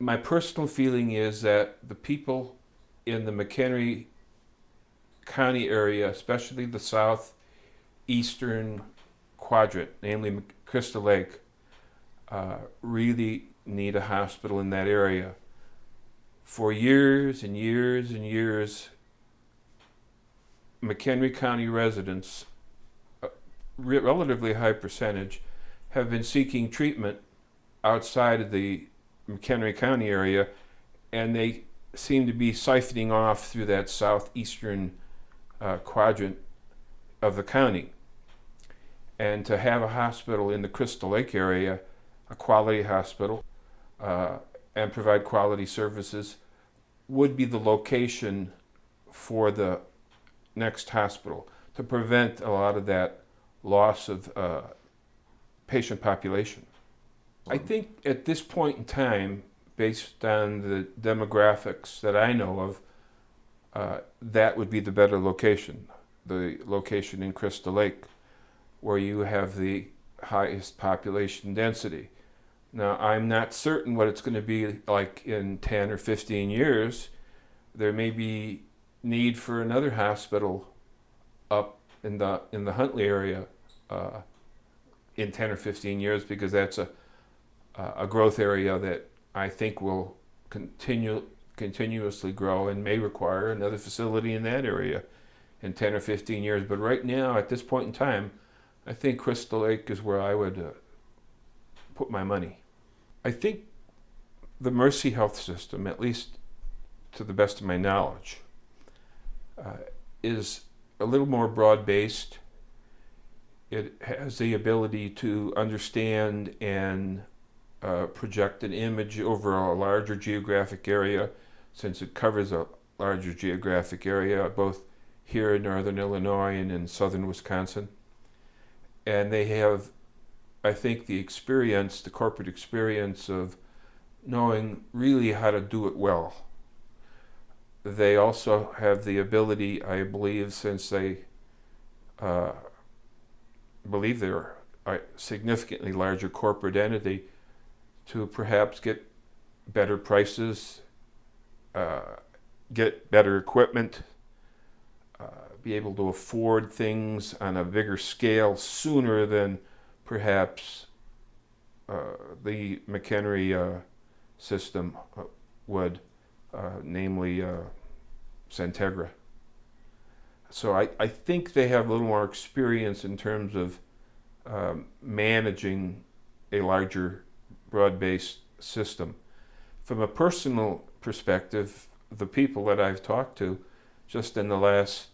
My personal feeling is that the people in the McHenry County area, especially the southeastern quadrant, namely Crystal Lake, really need a hospital in that area. For years and years and years, McHenry County residents, a relatively high percentage, have been seeking treatment outside of the McHenry County area, and they seem to be siphoning off through that southeastern quadrant of the county. And to have a hospital in the Crystal Lake area, a quality hospital, and provide quality services would be the location for the next hospital to prevent a lot of that loss of patient population. I think at this point in time, based on the demographics that I know of, that would be the better location, the location in Crystal Lake, where you have the highest population density. Now, I'm not certain what it's going to be like in 10 or 15 years. There may be need for another hospital up in the Huntley area in 10 or 15 years, because that's a growth area that I think will continuously grow and may require another facility in that area in 10 or 15 years. But right now, at this point in time, I think Crystal Lake is where I would put my money. I think the Mercy Health system, at least to the best of my knowledge, is a little more broad-based. It has the ability to understand and project an image over a larger geographic area, since it covers a larger geographic area, both here in northern Illinois and in southern Wisconsin. And they have, I think, the corporate experience of knowing really how to do it well. They also have the ability, I believe, since they believe they're a significantly larger corporate entity, to perhaps get better prices, get better equipment, be able to afford things on a bigger scale sooner than perhaps the McHenry system would, namely Centegra. So I think they have a little more experience in terms of managing a larger broad-based system. From a personal perspective, the people that I've talked to just in the last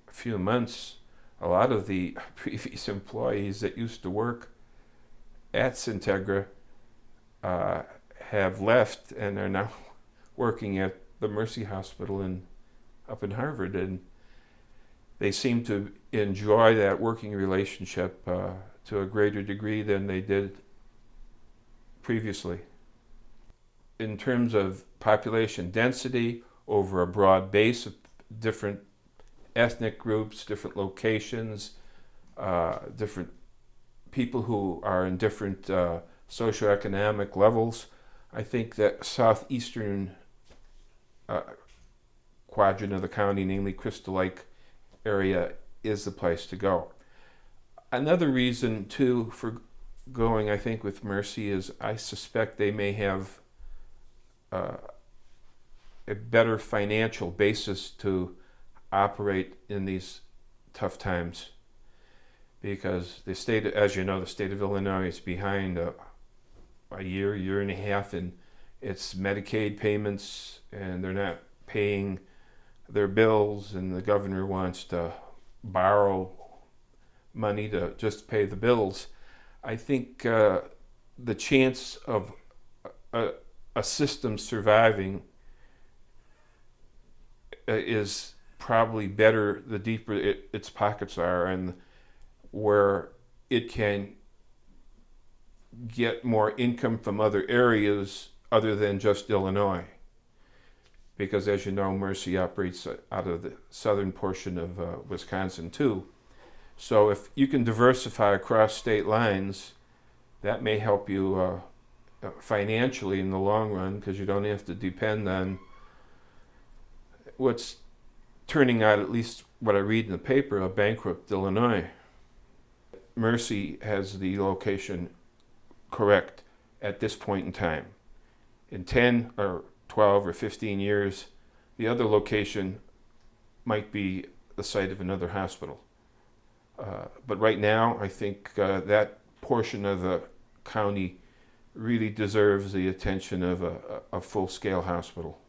few months, a lot of the previous employees that used to work at Centegra have left and are now working at the Mercy Hospital up in Harvard, and they seem to enjoy that working relationship to a greater degree than they did previously. In terms of population density over a broad base of different ethnic groups, different locations, different people who are in different socioeconomic levels, I think that southeastern quadrant of the county, namely Crystal Lake area, is the place to go. Another reason, too, for going, I think, with Mercy is I suspect they may have a better financial basis to operate in these tough times, because the state, as you know, the state of Illinois is behind a year and a half in its Medicaid payments, and they're not paying their bills, and the governor wants to borrow money to just pay the bills. I think the chance of a system surviving is probably better the deeper its pockets are, and where it can get more income from other areas other than just Illinois. Because as you know, Mercy operates out of the southern portion of Wisconsin too. So if you can diversify across state lines, that may help you financially in the long run, because you don't have to depend on what's turning out, at least what I read in the paper, a bankrupt Illinois. Mercy has the location correct at this point in time. In 10 or 12 or 15 years, the other location might be the site of another hospital. But right now, I think that portion of the county really deserves the attention of a full-scale hospital.